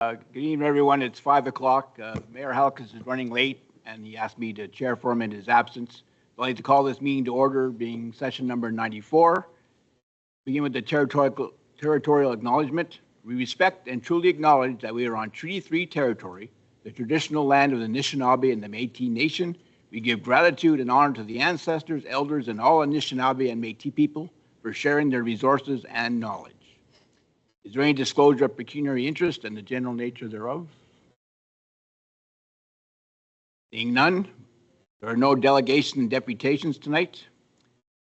Good evening, everyone. It's 5 o'clock. Mayor Halkis is running late, and he asked me to chair for him in his absence. I'd like to call this meeting to order, being session number 94. Begin with the territorial acknowledgement. We respect and truly acknowledge that we are on Treaty 3 territory, the traditional land of the Anishinaabe and the Métis Nation. We give gratitude and honor to the ancestors, elders, and all Anishinaabe and Métis people for sharing their resources and knowledge. Is there any disclosure of pecuniary interest and the general nature thereof? Seeing none, there are no delegations and deputations tonight.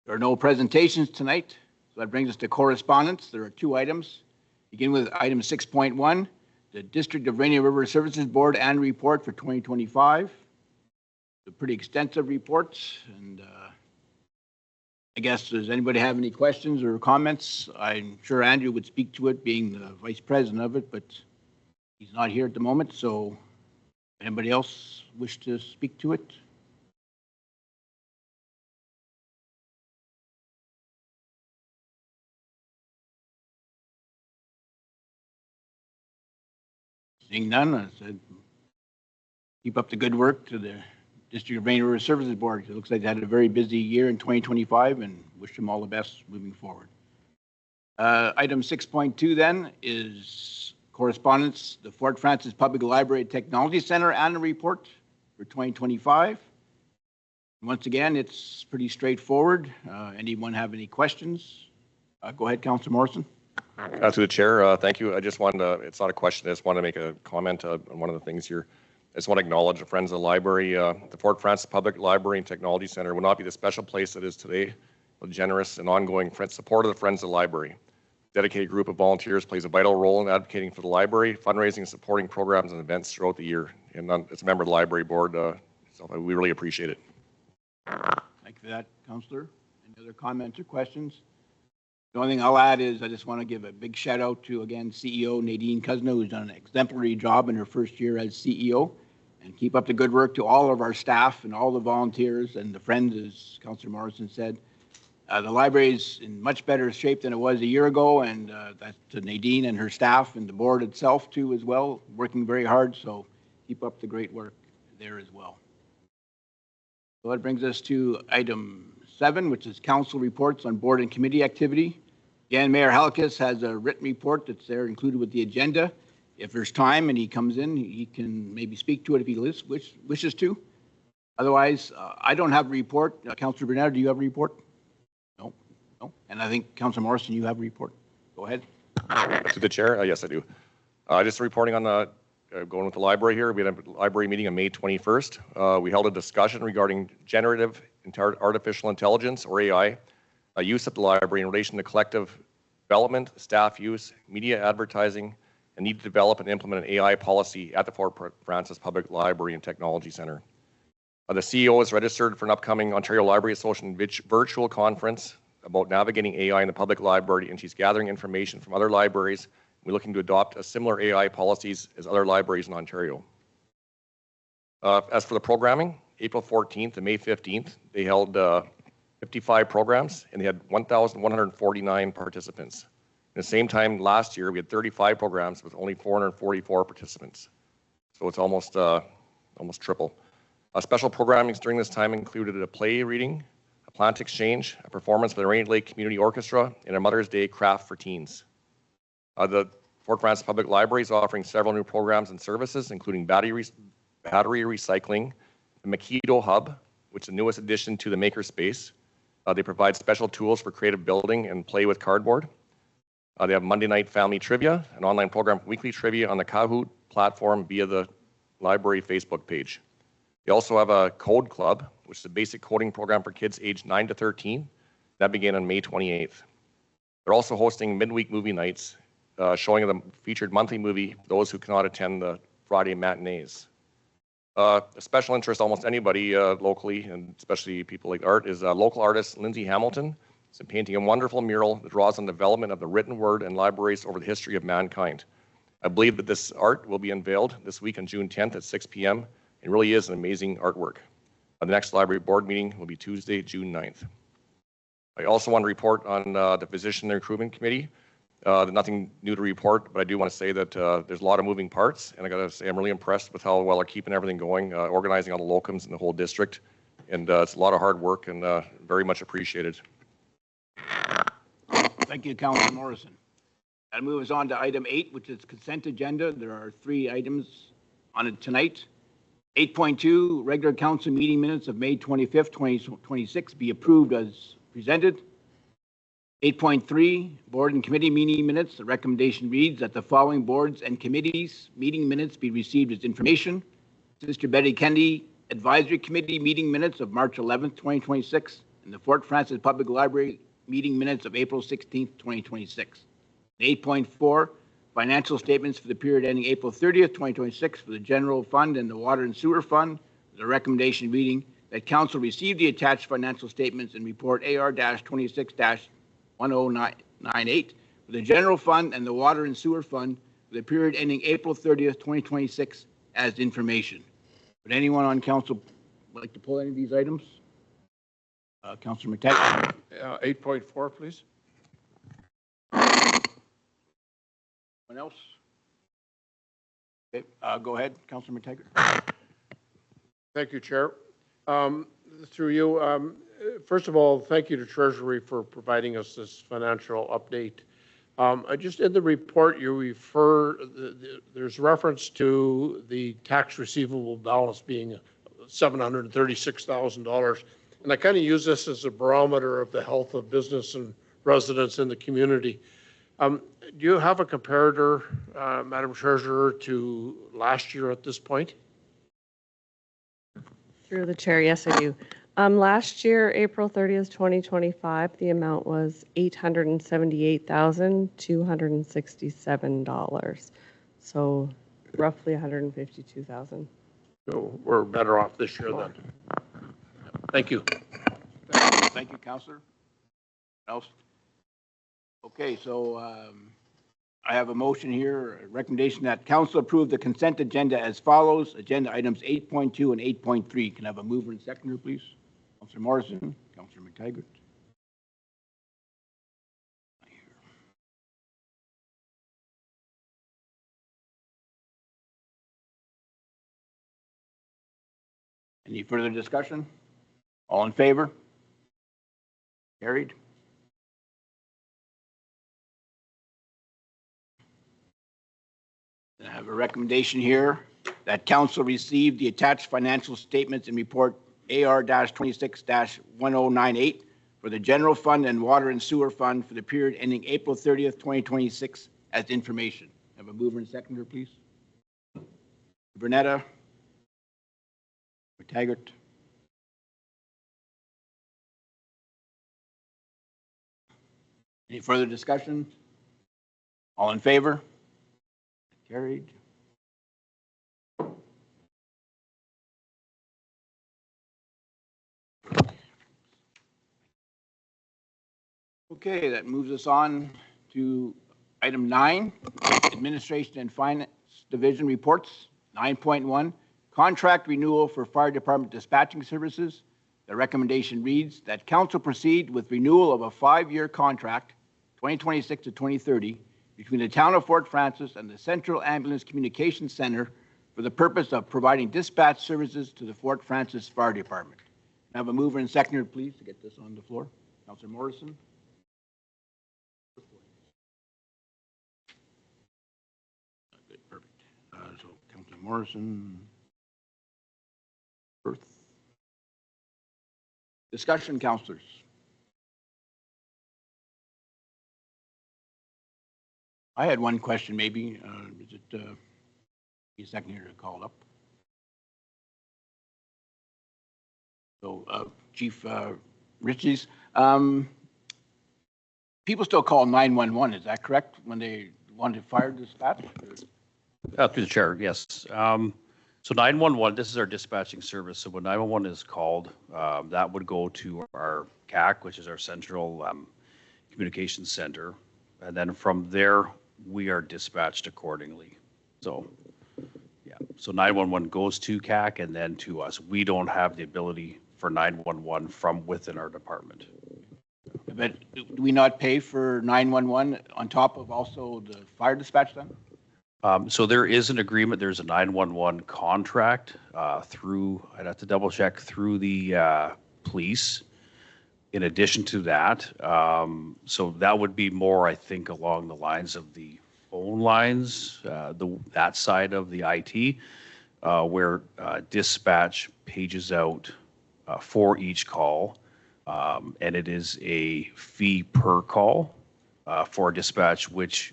There are no presentations tonight. So that brings us to correspondence. There are 2 items. Begin with item 6.1, the District of Rainy River Services Board Annual Report for 2025. A pretty extensive report, and I guess, does anybody have any questions or comments? I'm sure Andrew would speak to it, being the vice president of it, but he's not here at the moment. So anybody else wish to speak to it? Seeing none, I said, keep up the good work to the District of Rainy River Services Board. It looks like they had a very busy year in 2025 and wish them all the best moving forward. Item 6.2 then is correspondence, the Fort Frances Public Library Technology Center Annual Report for 2025. Once again, it's pretty straightforward. Anyone have any questions? Go ahead, Councillor Morrison. To the chair, thank you. I just wanted to, it's not a question, I just want to make a comment on one of the things here. I just want to acknowledge the Friends of the Library. The Fort Frances Public Library and Technology Center would not be the special place it is today with generous and ongoing support of the Friends of the Library. A dedicated group of volunteers plays a vital role in advocating for the library, fundraising and supporting programs and events throughout the year. And as a member of the library board, so we really appreciate it. Thank you for that, Councillor. Any other comments or questions? The only thing I'll add is I just want to give a big shout out to, again, CEO Nadine Cousineau, who's done an exemplary job in her first year as CEO, and keep up the good work to all of our staff and all the volunteers and the friends, as Councillor Morrison said. The library is in much better shape than it was a year ago, and that's to Nadine and her staff and the board itself too as well, working very hard, so keep up the great work there as well. So that brings us to item 7, which is council reports on board and committee activity. Again, Mayor Halkis has a written report that's there included with the agenda. If there's time and he comes in, he can maybe speak to it if he wishes to. Otherwise, I don't have a report. Councillor Bernard, do you have a report? No. And I think Councillor Morrison, you have a report. Go ahead. To the chair, yes, I do. Just reporting on the going with the library here. We had a library meeting on May 21st. We held a discussion regarding generative artificial intelligence, or AI, use at the library in relation to collective development, staff use, media advertising, and need to develop and implement an AI policy at the Fort Frances Public Library and Technology Center. The CEO is registered for an upcoming Ontario Library Association virtual conference about navigating AI in the public library, and she's gathering information from other libraries. We're looking to adopt a similar AI policies as other libraries in Ontario. As for the programming, April 14th and May 15th, they held 55 programs, and they had 1,149 participants. At the same time last year, we had 35 programs with only 444 participants. So it's almost triple. Special programming during this time included a play reading, a plant exchange, a performance by the Rainy Lake Community Orchestra, and a Mother's Day craft for teens. The Fort Frances Public Library is offering several new programs and services, including battery recycling, the Makito Hub, which is the newest addition to the Makerspace. They provide special tools for creative building and play with cardboard. They have Monday night family trivia, an online program for weekly trivia on the Kahoot platform via the library Facebook page. They also have a code club, which is a basic coding program for kids aged 9 to 13. That began on May 28th. They're also hosting midweek movie nights, showing the featured monthly movie for those who cannot attend the Friday matinees. A special interest, almost anybody locally, and especially people like art, is local artist Lindsay Hamilton. She's painting a wonderful mural that draws on the development of the written word and libraries over the history of mankind. I believe that this art will be unveiled this week on June 10th at 6 p.m. It really is an amazing artwork. The next library board meeting will be Tuesday, June 9th. I also want to report on the Physician Recruitment Committee. Nothing new to report, but I do want to say that there's a lot of moving parts, and I got to say I'm really impressed with how well they're keeping everything going, organizing all the locums in the whole district, and it's a lot of hard work and very much appreciated. Thank you, Councilor Morrison. That moves on to item 8, which is consent agenda. There are 3 items on it tonight. 8.2, regular council meeting minutes of May 25th, 2026 be approved as presented. 8.3, board and committee meeting minutes. The recommendation reads that the following boards and committees meeting minutes be received as information. Sister Betty Kennedy Advisory Committee meeting minutes of March 11th, 2026, and the Fort Frances Public Library meeting minutes of April 16th, 2026. 8.4, financial statements for the period ending April 30th, 2026 for the general fund and the water and sewer fund. The recommendation reading that council receive the attached financial statements and report AR-26-1098 for the general fund and the water and sewer fund for the period ending April 30th, 2026 as information. Would anyone on council like to pull any of these items? Councilor McTaggart. 8.4, please. Anyone else? Okay, go ahead, Councilor McTaggart. Thank you, Chair. Through you, first of all, thank you to Treasury for providing us this financial update. Just in the report, you refer, there's reference to the tax receivable balance being $736,000. And I kind of use this as a barometer of the health of business and residents in the community. Do you have a comparator, Madam Treasurer, to last year at this point? Through the chair, yes, I do. Last year, April 30th, 2025, the amount was $878,267. So roughly $152,000. So we're better off this year then. Thank you. Thank you, Councilor. Else? Okay, so I have a motion here, a recommendation that council approve the consent agenda as follows. Agenda items 8.2 and 8.3. Can I have a mover and seconder, please? Councilor Morrison, Councilor McTaggart. Any further discussion? All in favor? Carried. I have a recommendation here that council receive the attached financial statements and report AR-26-1098 for the general fund and water and sewer fund for the period ending April 30th, 2026 as information. Have a mover and seconder, please. Bernetta. McTaggart. Any further discussion? All in favor? Carried. Okay, that moves us on to item 9, Administration and Finance Division reports. 9.1, contract renewal for fire department dispatching services. The recommendation reads that council proceed with renewal of a 5-year contract, 2026 to 2030, between the town of Fort Frances and the Central Ambulance Communications Center for the purpose of providing dispatch services to the Fort Frances Fire Department. Can I have a mover and seconder, please, to get this on the floor? Councilor Morrison. Okay, perfect. So Councilor Morrison. First. Discussion, councilors. I had one question, maybe. Is it a second here to call up? So, Chief Riches, people still call 911, is that correct, when they want to fire dispatch? Through the chair, yes. So 911, this is our dispatching service. So when 911 is called, that would go to our CAC, which is our Central Communications Center. And then from there, we are dispatched accordingly. So, yeah. So 911 goes to CAC and then to us. We don't have the ability for 911 from within our department. But do we not pay for 911 on top of also the fire dispatch then? So there is an agreement, there's a 911 contract through, I'd have to double check, through the police. In addition to that, so that would be more, I think, along the lines of the phone lines, that side of the IT, where dispatch pages out for each call. And it is a fee per call for dispatch, which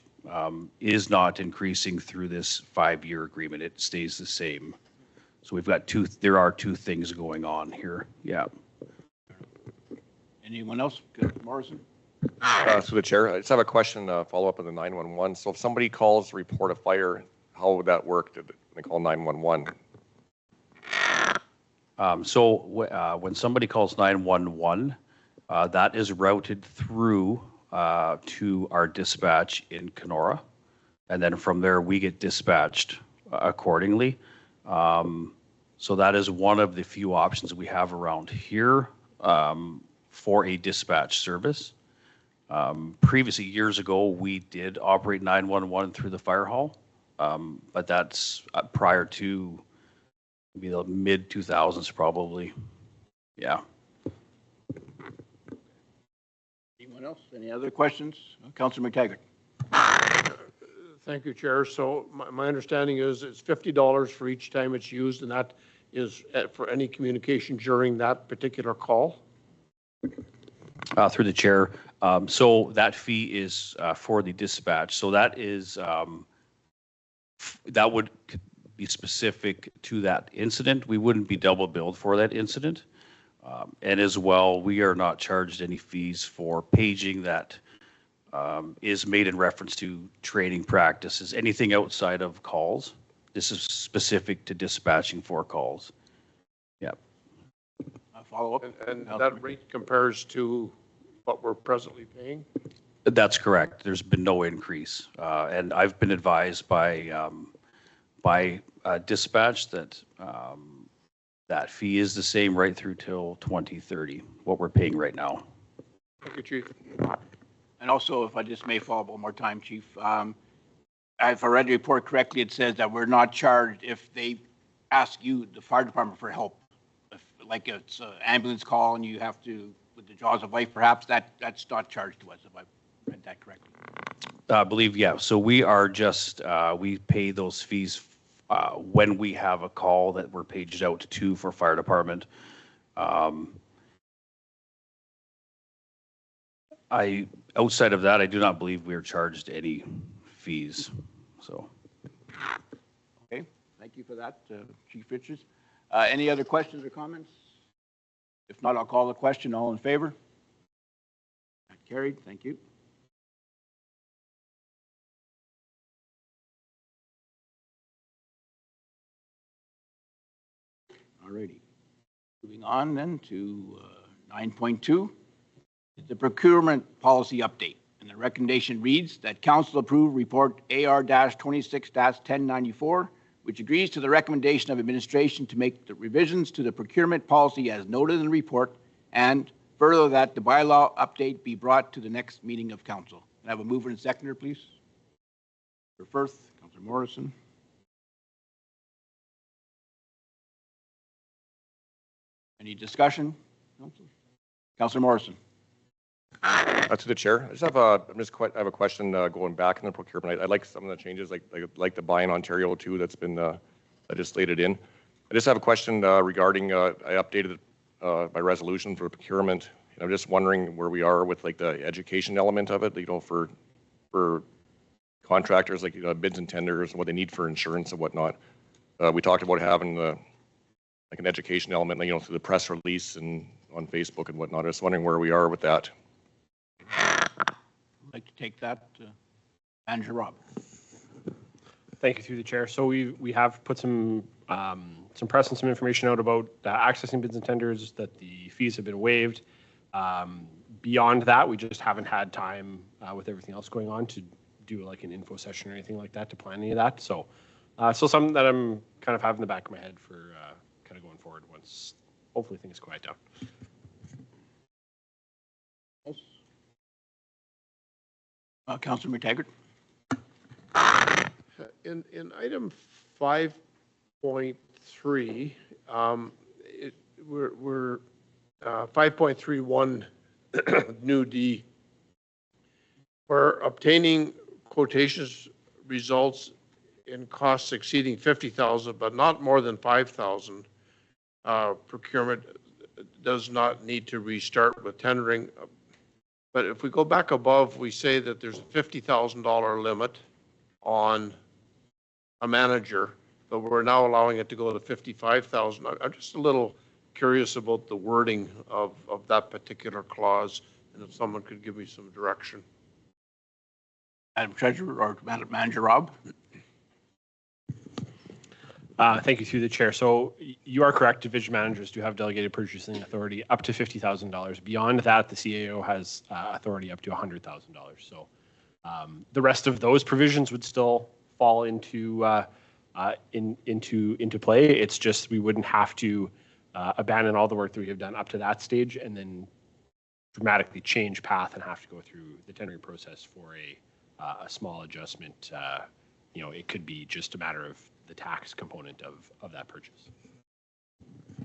is not increasing through this 5-year agreement. It stays the same. So we've got there are two things going on here. Yeah. Anyone else? Good. Morrison? Through the chair, I just have a question, follow up on the 911. So if somebody calls to report a fire, how would that work? Did they call 911? When somebody calls 911, that is routed through to our dispatch in Kenora. And then from there, we get dispatched accordingly. So that is one of the few options we have around here for a dispatch service. Previously, years ago, we did operate 911 through the fire hall, but that's prior to maybe the mid 2000s, probably. Yeah. Anyone else? Any other questions? Councillor McTaggart. Thank you, Chair. So my understanding is it's $50 for each time it's used, and that is for any communication during that particular call? Through the chair. So that fee is for the dispatch. So that is, that would be specific to that incident. We wouldn't be double billed for that incident. And as well, we are not charged any fees for paging that is made in reference to training practices, anything outside of calls. This is specific to dispatching for calls. Yeah. Follow up? And that rate compares to what we're presently paying? That's correct. There's been no increase. And I've been advised by dispatch that that fee is the same right through till 2030, what we're paying right now. Thank you, Chief. And also, if I just may follow up one more time, Chief, if I read the report correctly, it says that we're not charged if they ask you, the fire department, for help. If, like it's an ambulance call and you have to, with the jaws of life, perhaps that's not charged to us, if I read that correctly. I believe, yeah. So we are just, we pay those fees when we have a call that we're paged out to for fire department. Outside of that, I do not believe we are charged any fees. So. Okay, thank you for that, Chief Richards. Any other questions or comments? If not, I'll call the question. All in favor? That carried. Thank you. All righty. Moving on then to 9.2, the procurement policy update. And the recommendation reads that council approve report AR-26-1094, which agrees to the recommendation of administration to make the revisions to the procurement policy as noted in the report, and further that the bylaw update be brought to the next meeting of council. Can I have a mover and seconder, please? For Firth, Councillor Morrison. Any discussion? Councillor Morrison. To the chair, I just have a question going back in the procurement. I like some of the changes, like the buy in Ontario too, that's been legislated in. I just have a question regarding, I updated my resolution for procurement. And I'm just wondering where we are with like the education element of it, you know, for contractors, like, you know, bids and tenders and what they need for insurance and whatnot. We talked about having like an education element, you know, through the press release and on Facebook and whatnot. I was wondering where we are with that. I'd like to take that. Manager Rob. Thank you, through the chair. So we have put some press and some information out about accessing bids and tenders, that the fees have been waived. Beyond that, we just haven't had time with everything else going on to do like an info session or anything like that to plan any of that. So, something that I'm kind of having in the back of my head for kind of going forward once hopefully things quiet down. Councillor McTaggart? In item 5.3, we're 5.31 new D. We're obtaining quotations results in costs exceeding 50,000, but not more than 5,000. Procurement does not need to restart with tendering. But if we go back above, we say that there's a $50,000 limit on a manager, but we're now allowing it to go to 55,000. I'm just a little curious about the wording of that particular clause, and if someone could give me some direction. Madam Treasurer or Madam Manager Rob? Thank you through the chair. So you are correct. Division managers do have delegated purchasing authority up to $50,000. Beyond that, the CAO has authority up to $100,000. So the rest of those provisions would still fall into play. It's just we wouldn't have to abandon all the work that we have done up to that stage and then dramatically change path and have to go through the tendering process for a small adjustment. It could be just a matter of the tax component of that purchase.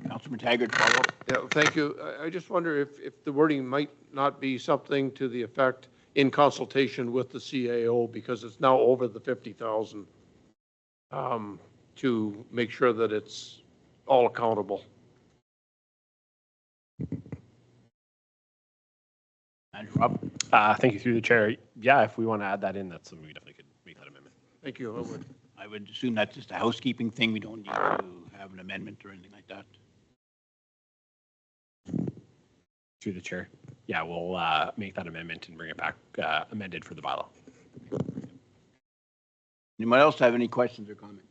Councillor McTaggart, follow up. Yeah, thank you. I just wonder if the wording might not be something to the effect in consultation with the CAO, because it's now over the 50,000, to make sure that it's all accountable. Manager Rob? Thank you through the chair. Yeah, if we want to add that in, that's something we definitely could make that amendment. Thank you. I would assume that's just a housekeeping thing. We don't need to have an amendment or anything like that. Through the chair. Yeah, we'll make that amendment and bring it back amended for the bylaw. Anyone else have any questions or comments?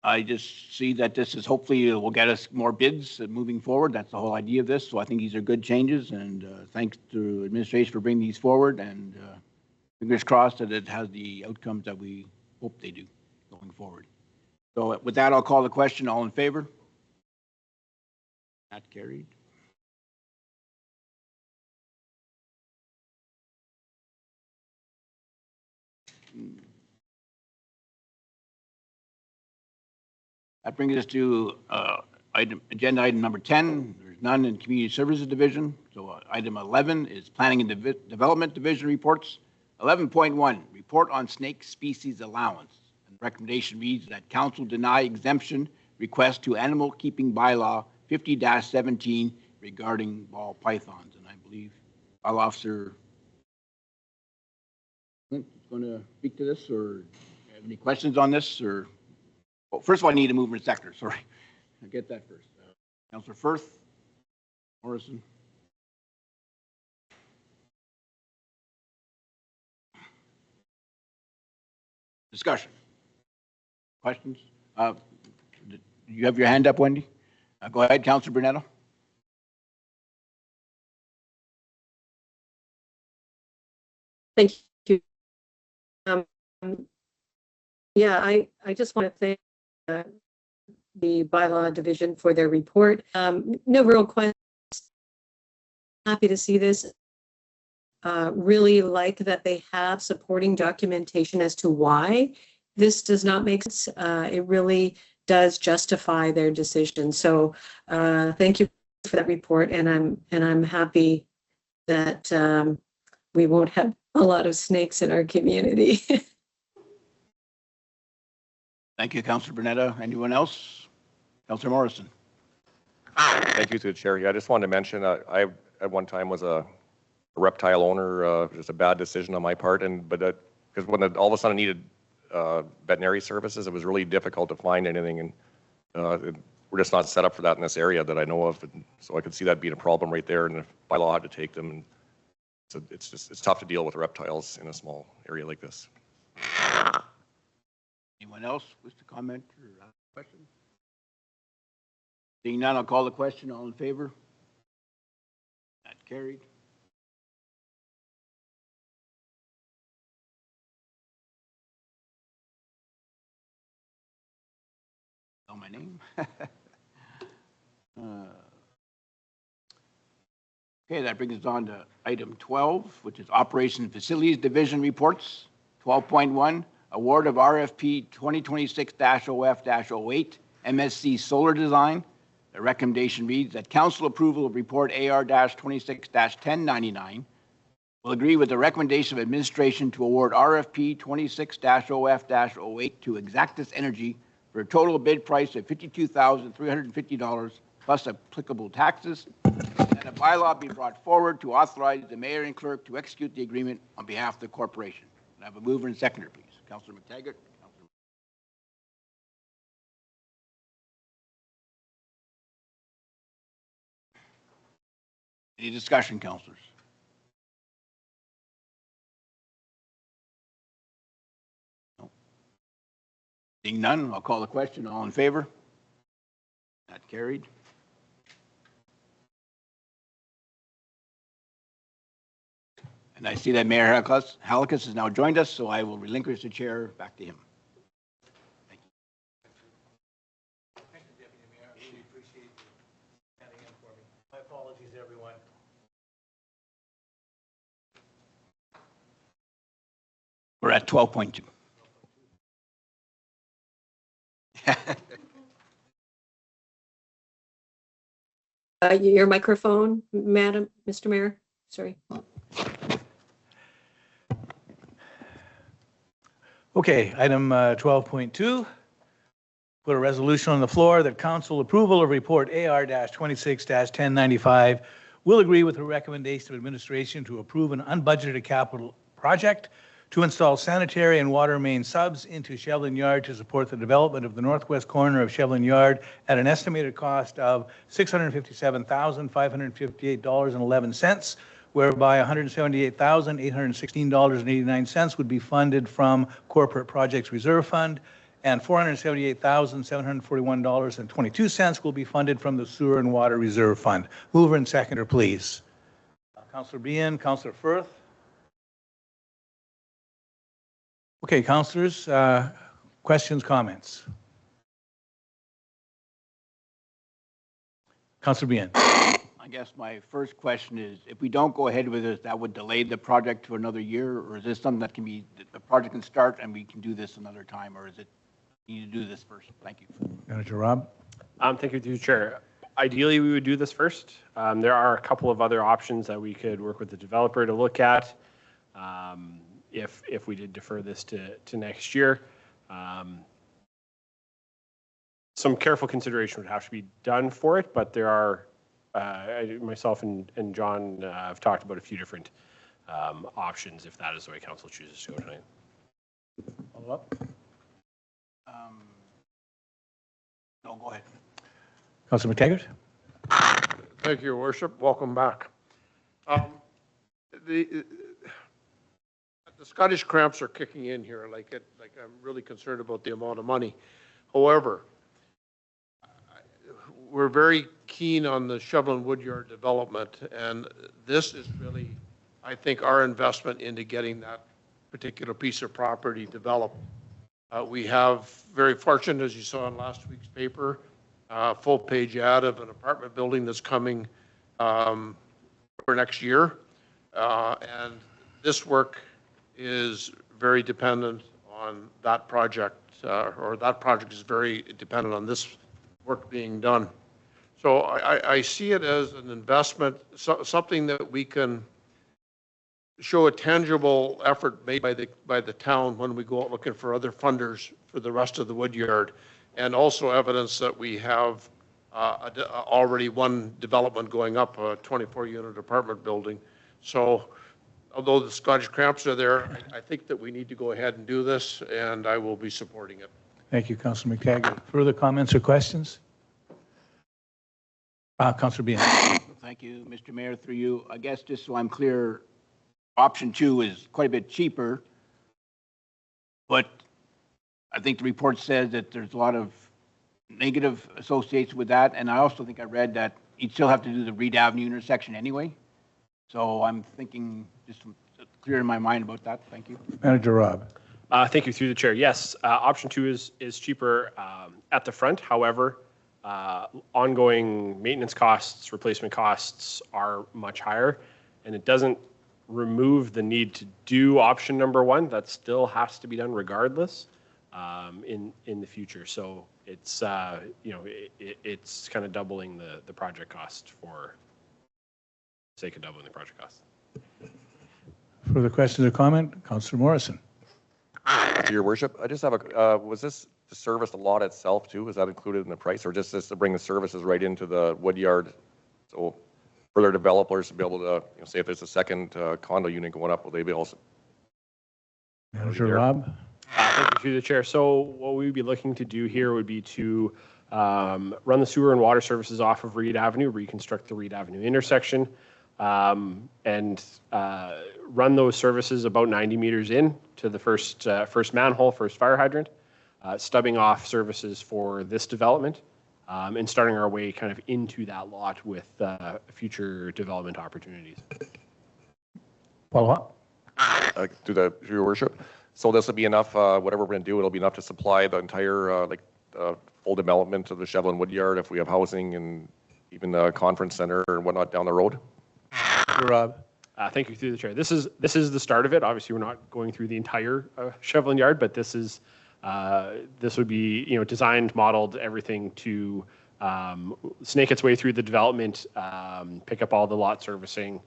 I just see that this is hopefully will get us more bids moving forward. That's the whole idea of this. So I think these are good changes, and thanks to administration for bringing these forward, and fingers crossed that it has the outcomes that we hope they do going forward. So with that, I'll call the question. All in favor? Not carried. That brings us to agenda item number 10. There's none in Community Services Division. So item 11 is Planning and Development Division reports. 11.1, report on snake species allowance. And the recommendation reads that council deny exemption request to animal keeping bylaw 50-17 regarding ball pythons. And I believe bylaw officer Clint is going to speak to this, or have any questions on this, or well, first of all, I need a movement sector. Sorry, I'll get that first. Councillor Firth, Morrison. Discussion. Questions? You have your hand up, Wendy? Go ahead, Councillor Brunetto. Thank you. Yeah, I just want to thank the bylaw division for their report. No real questions. Happy to see this. Really like that they have supporting documentation as to why this does not make sense. It really does justify their decision. So thank you for that report, and I'm happy that we won't have a lot of snakes in our community. Thank you, Councillor Brunetto. Anyone else? Councillor Morrison. Thank you to the chair. Yeah, I just wanted to mention, I at one time was a reptile owner. It was a bad decision on my part, but because when all of a sudden I needed veterinary services, it was really difficult to find anything, and we're just not set up for that in this area that I know of. And so I could see that being a problem right there, and if by law I had to take them. And so it's tough to deal with reptiles in a small area like this. Anyone else wish to comment or ask a question? Seeing none, I'll call the question. All in favor? That carried. Know my name. Okay, that brings us on to item 12, which is Operations Facilities Division Reports. 12.1, Award of RFP 2026-OF-08, MSC Solar Design. The recommendation reads that council approval of report AR-26-1099 will agree with the recommendation of administration to award RFP 26-OF-08 to Exactus Energy for a total bid price of $52,350 plus applicable taxes, and a bylaw be brought forward to authorize the mayor and clerk to execute the agreement on behalf of the corporation. Can I have a mover and seconder, please? Councillor McTaggart. Any discussion, councillors? No. Seeing none, I'll call the question. All in favor? Not carried. And I see that Mayor Halikas has now joined us, so I will relinquish the chair back to him. Thank you. Thank you, Deputy Mayor. I really appreciate you standing in for me. My apologies, everyone. We're at 12.2. Your microphone, Madam, Mr. Mayor, sorry. Okay, item 12.2. Put a resolution on the floor that council approval of report AR-26-1095 will agree with the recommendation of administration to approve an unbudgeted capital project to install sanitary and water main subs into Shevlin Yard to support the development of the northwest corner of Shevlin Yard at an estimated cost of $657,558.11, whereby $178,816.89 would be funded from Corporate Projects Reserve Fund, and $478,741.22 will be funded from the Sewer and Water Reserve Fund. Mover and seconder, please. Councillor Behan, Councillor Firth. Okay, councillors, questions, comments? Councillor Behan. I guess my first question is, if we don't go ahead with this, that would delay the project to another year, or is this something that can be, the project can start and we can do this another time, or is it, you need to do this first? Thank you. Manager Rob. Thank you, through the chair. Ideally, we would do this first. There are a couple of other options that we could work with the developer to look at. If we did defer this to next year. Some careful consideration would have to be done for it, but there are, myself and John have talked about a few different options if that is the way council chooses to go tonight. Follow up. No, go ahead. Councillor McTaggart. Thank you, Your Worship. Welcome back. The Scottish cramps are kicking in here. Like I'm really concerned about the amount of money. However, we're very keen on the Shevlin Woodyard development, and this is really, I think, our investment into getting that particular piece of property developed. We have, very fortunate, as you saw in last week's paper, full-page ad of an apartment building that's coming for next year, and this work is very dependent on that project, or that project is very dependent on this work being done. So I see it as an investment, something that we can show a tangible effort made by the town when we go out looking for other funders for the rest of the Woodyard, and also evidence that we have already one development going up, a 24-unit apartment building. So although the Scottish cramps are there, I think that we need to go ahead and do this, and I will be supporting it. Thank you, Councillor McTaggart. Further comments or questions? Councillor Behan. Thank you, Mr. Mayor, through you. I guess just so I'm clear, option 2 is quite a bit cheaper, but I think the report says that there's a lot of negative associated with that, and I also think I read that you'd still have to do the Reed Avenue intersection anyway. So I'm thinking, just clear in my mind about that. Thank you. Manager Rob. Thank you, through the chair. Yes, option 2 is cheaper at the front. However, ongoing maintenance costs, replacement costs are much higher, and it doesn't remove the need to do option number one. That still has to be done regardless in the future. So it's it's kind of doubling the project cost for the sake of doubling the project cost. Further questions or comment? Councillor Morrison. To your worship, I just have a, was this to service the lot itself too? Is that included in the price, or just this to bring the services right into the wood yard? So for their developers to be able to, say if there's a second condo unit going up, will they be also? Manager Robb. Thank you through the chair. So what we'd be looking to do here would be to run the sewer and water services off of Reed Avenue, reconstruct the Reed Avenue intersection, and run those services about 90 meters in to the first manhole, first fire hydrant, stubbing off services for this development, and starting our way kind of into that lot with future development opportunities. Follow up. To your worship. So this will be enough, whatever we're going to do, it'll be enough to supply the entire full development of the Shevlin Woodyard if we have housing and even the conference center and whatnot down the road. Rob. Thank you through the chair. This is the start of it. Obviously, we're not going through the entire Shevlin yard, but this would be designed, modeled, everything to snake its way through the development, pick up all the lot servicing,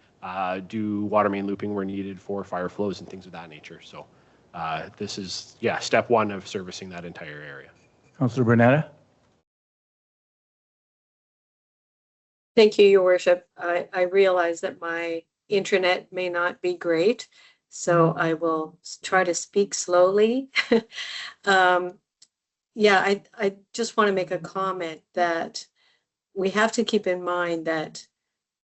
do water main looping where needed for fire flows and things of that nature. So this is step one of servicing that entire area. Councillor Bernetta. Thank you, Your Worship. I realize that my internet may not be great, so I will try to speak slowly. I just want to make a comment that we have to keep in mind that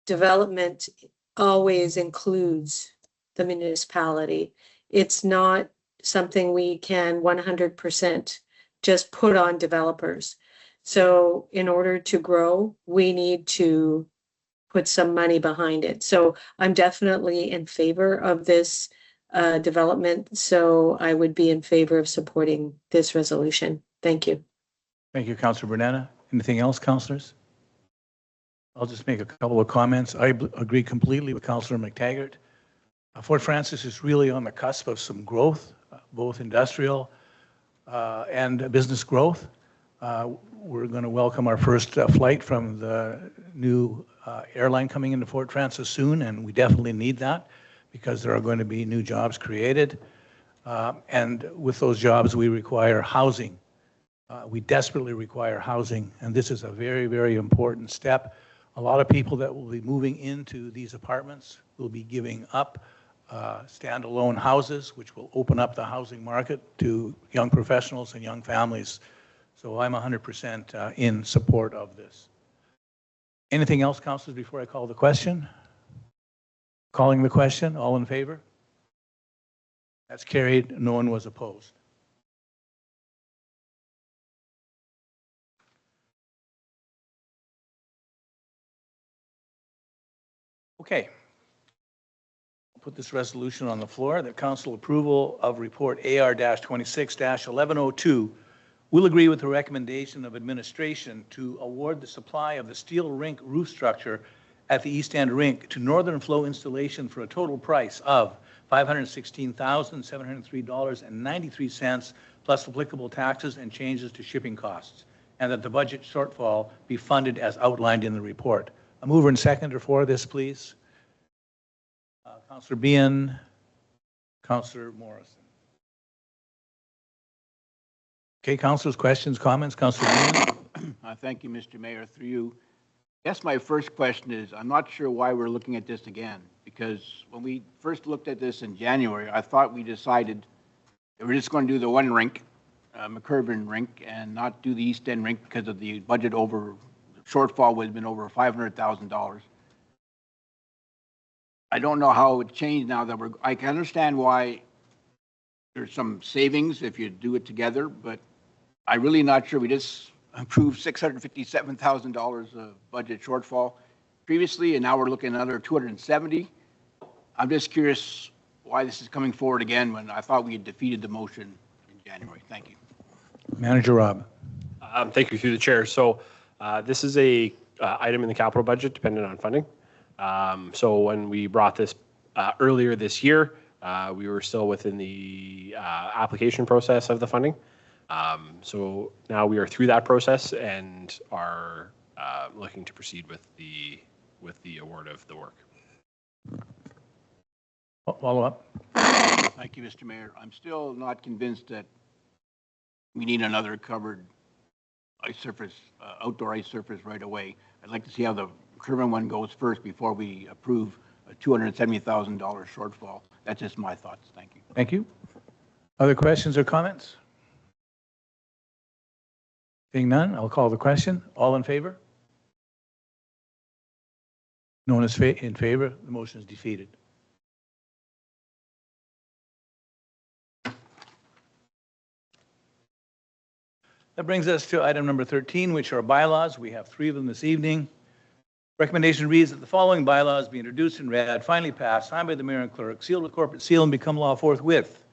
development always includes the municipality. It's not something we can 100% just put on developers. So in order to grow, we need to put some money behind it. So I'm definitely in favor of this development. So I would be in favor of supporting this resolution. Thank you. Thank you, Councillor Bernetta. Anything else, councillors? I'll just make a couple of comments. I agree completely with Councillor McTaggart. Fort Frances is really on the cusp of some growth, both industrial and business growth. We're going to welcome our first flight from the new airline coming into Fort Frances soon, and we definitely need that because there are going to be new jobs created. And with those jobs, we require housing. We desperately require housing, and this is a very, very important step. A lot of people that will be moving into these apartments will be giving up standalone houses, which will open up the housing market to young professionals and young families. So I'm 100% in support of this. Anything else, councillors, before I call the question? Calling the question, all in favor? That's carried. No one was opposed. Okay. I'll put this resolution on the floor that council approval of report AR-26-1102 will agree with the recommendation of administration to award the supply of the steel rink roof structure at the East End Rink to Northern Flow Installation for a total price of $516,703.93 plus applicable taxes and changes to shipping costs, and that the budget shortfall be funded as outlined in the report. A mover and seconder for this, please. Councillor Behan, Councillor Morrison. Okay, councillors, questions, comments? Councillor Behan. Thank you, Mr. Mayor. Through you. I guess my first question is, I'm not sure why we're looking at this again, because when we first looked at this in January, I thought we decided that we're just going to do the one rink, McCurvin Rink, and not do the East End Rink because of the budget shortfall would have been over $500,000. I don't know how it changed now that I can understand why there's some savings if you do it together, but I'm really not sure. We just approved $657,000 of budget shortfall previously, and now we're looking at another 270. I'm just curious why this is coming forward again when I thought we had defeated the motion in January. Thank you. Manager Robb. Thank you through the chair. So This is a item in the capital budget dependent on funding. So when we brought this earlier this year, we were still within the application process of the funding. So now we are through that process and are looking to proceed with the award of the work. Follow up? Thank you, Mr. Mayor. I'm still not convinced that we need another covered ice surface, outdoor ice surface right away. I'd like to see how the Kerwin one goes first before we approve a $270,000 shortfall. That's just my thoughts. Thank you. Thank you. Other questions or comments? Seeing none, I'll call the question. All in favor? No one is in favor. The motion is defeated. That brings us to item number 13, which are bylaws. We have 3 of them this evening. Recommendation reads that the following bylaws be introduced and read, finally passed, signed by the mayor and clerk, sealed with corporate seal, and become law forthwith.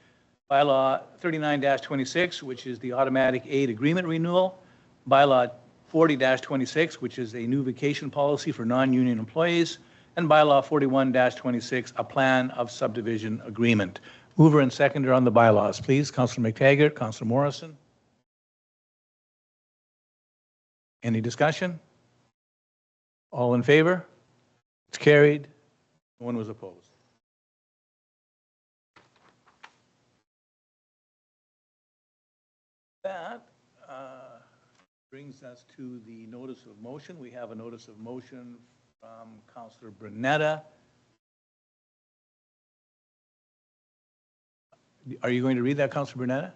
Bylaw 39-26, which is the automatic aid agreement renewal. Bylaw 40-26, which is a new vacation policy for non-union employees. And bylaw 41-26, a plan of subdivision agreement. Mover and seconder on the bylaws, please. Councillor McTaggart, Councillor Morrison. Any discussion? All in favor? It's carried. No one was opposed. That brings us to the notice of motion. We have a notice of motion from Councillor Brunetta. Are you going to read that, Councillor Brunetta?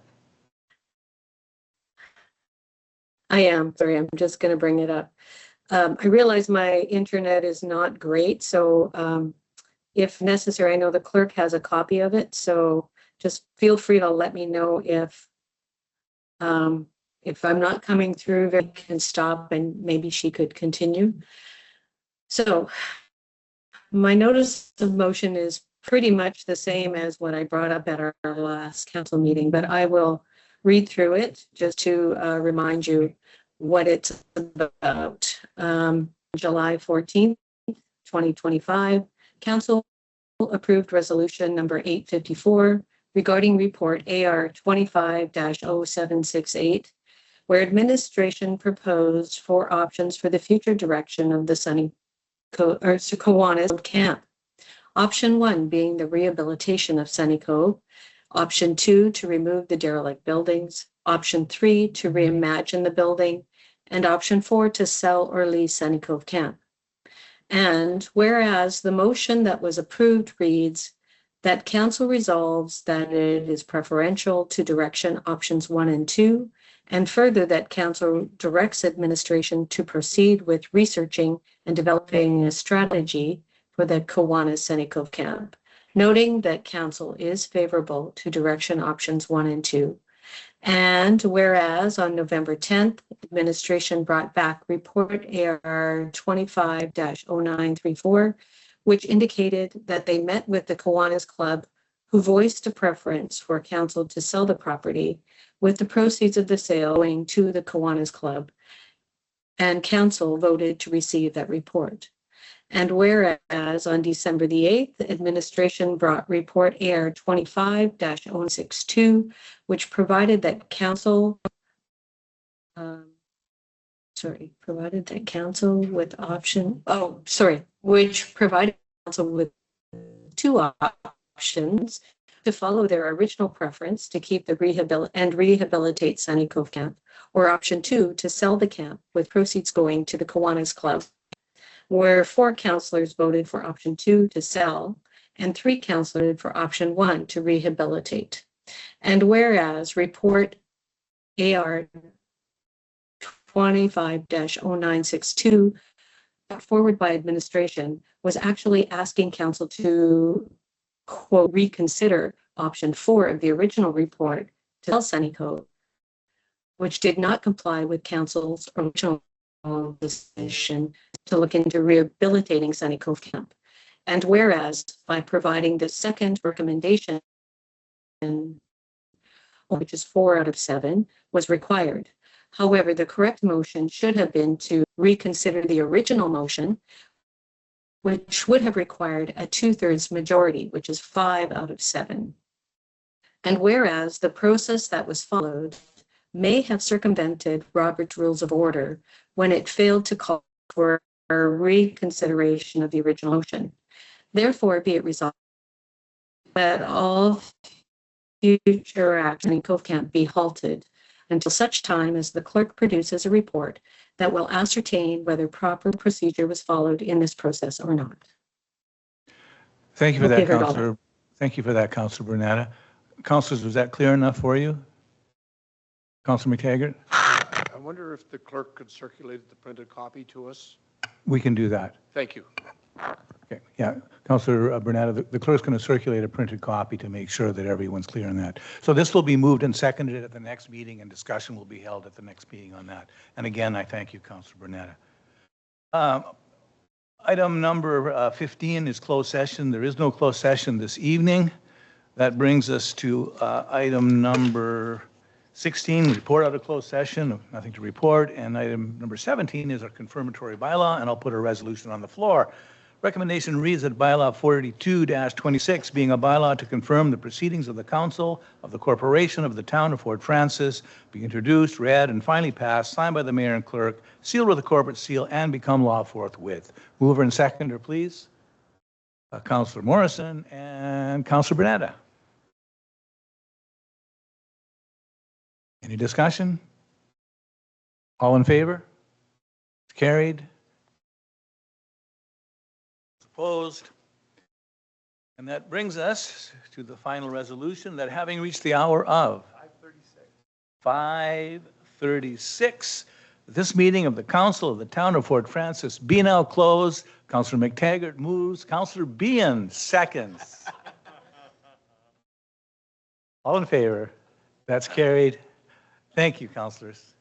I am. Sorry, I'm just going to bring it up. I realize my internet is not great, so if necessary, I know the clerk has a copy of it, so just feel free to let me know if I'm not coming through, I can stop and maybe she could continue. So my notice of motion is pretty much the same as what I brought up at our last council meeting, but I will read through it just to remind you what it's about. July 14th, 2025, Council approved resolution number 854 regarding report AR 25-0768, where administration proposed 4 options for the future direction of the Kiwanis camp. Option 1 being the rehabilitation of Sunny Cove. Option 2, to remove the derelict buildings. Option 3, to reimagine the building. And option 4, to sell or lease Sunny Cove Camp. And whereas the motion that was approved reads that council resolves that it is preferential to direction options 1 and 2, and further that council directs administration to proceed with researching and developing a strategy for the Kiwanis Sunny Cove Camp, noting that council is favorable to direction options 1 and 2. And whereas on November 10th, administration brought back report AR 25-0934, which indicated that they met with the Kiwanis Club, who voiced a preference for council to sell the property with the proceeds of the sale going to the Kiwanis Club. And council voted to receive that report. And whereas on December the 8th, administration brought report AR 25-062, which provided that council, which provided council with 2 options to follow their original preference to keep the rehabilitate Sunny Cove Camp, or option 2, to sell the camp with proceeds going to the Kiwanis Club, where 4 councillors voted for option 2 to sell and 3 councillors for option 1 to rehabilitate. And whereas report AR 25-0962 forward by administration was actually asking council to, quote, reconsider option 4 of the original report to sell Sunny Cove, which did not comply with council's original decision to look into rehabilitating Sunny Cove Camp. And whereas by providing the second recommendation, which is 4 out of 7, was required, However, the correct motion should have been to reconsider the original motion, which would have required a 2/3 majority, which is 5 out of 7. And whereas the process that was followed may have circumvented Robert's Rules of Order when it failed to call for a reconsideration of the original motion. Therefore, be it resolved that all future action in Cove Camp be halted until such time as the clerk produces a report that will ascertain whether proper procedure was followed in this process or not. Thank you for Okay, that, heard all Councillor. Thank you for that, Councillor Bernetta. Councillors, was that clear enough for you? Councillor McTaggart? I wonder if the clerk could circulate the printed copy to us? We can do that. Thank you. Okay, yeah, Councillor Bernetta, the clerk's going to circulate a printed copy to make sure that everyone's clear on that. So this will be moved and seconded at the next meeting, and discussion will be held at the next meeting on that. And again, I thank you, Councillor Bernetta. Item number 15 is closed session. There is no closed session this evening. That brings us to item number 16, report out of closed session, nothing to report. And item number 17 is our confirmatory bylaw, and I'll put a resolution on the floor. Recommendation reads that bylaw 42-26, being a bylaw to confirm the proceedings of the council of the corporation of the town of Fort Francis, be introduced, read, and finally passed, signed by the mayor and clerk, sealed with a corporate seal, and become law forthwith. Mover and seconder, please. Councillor Morrison and Councillor Bernetta. Any discussion? All in favor? Carried. Opposed? And that brings us to the final resolution that having reached the hour of 5:36, this meeting of the Council of the Town of Fort Francis be now closed. Councillor McTaggart moves. Councillor Behan seconds. All in favor? That's carried. Thank you, councillors.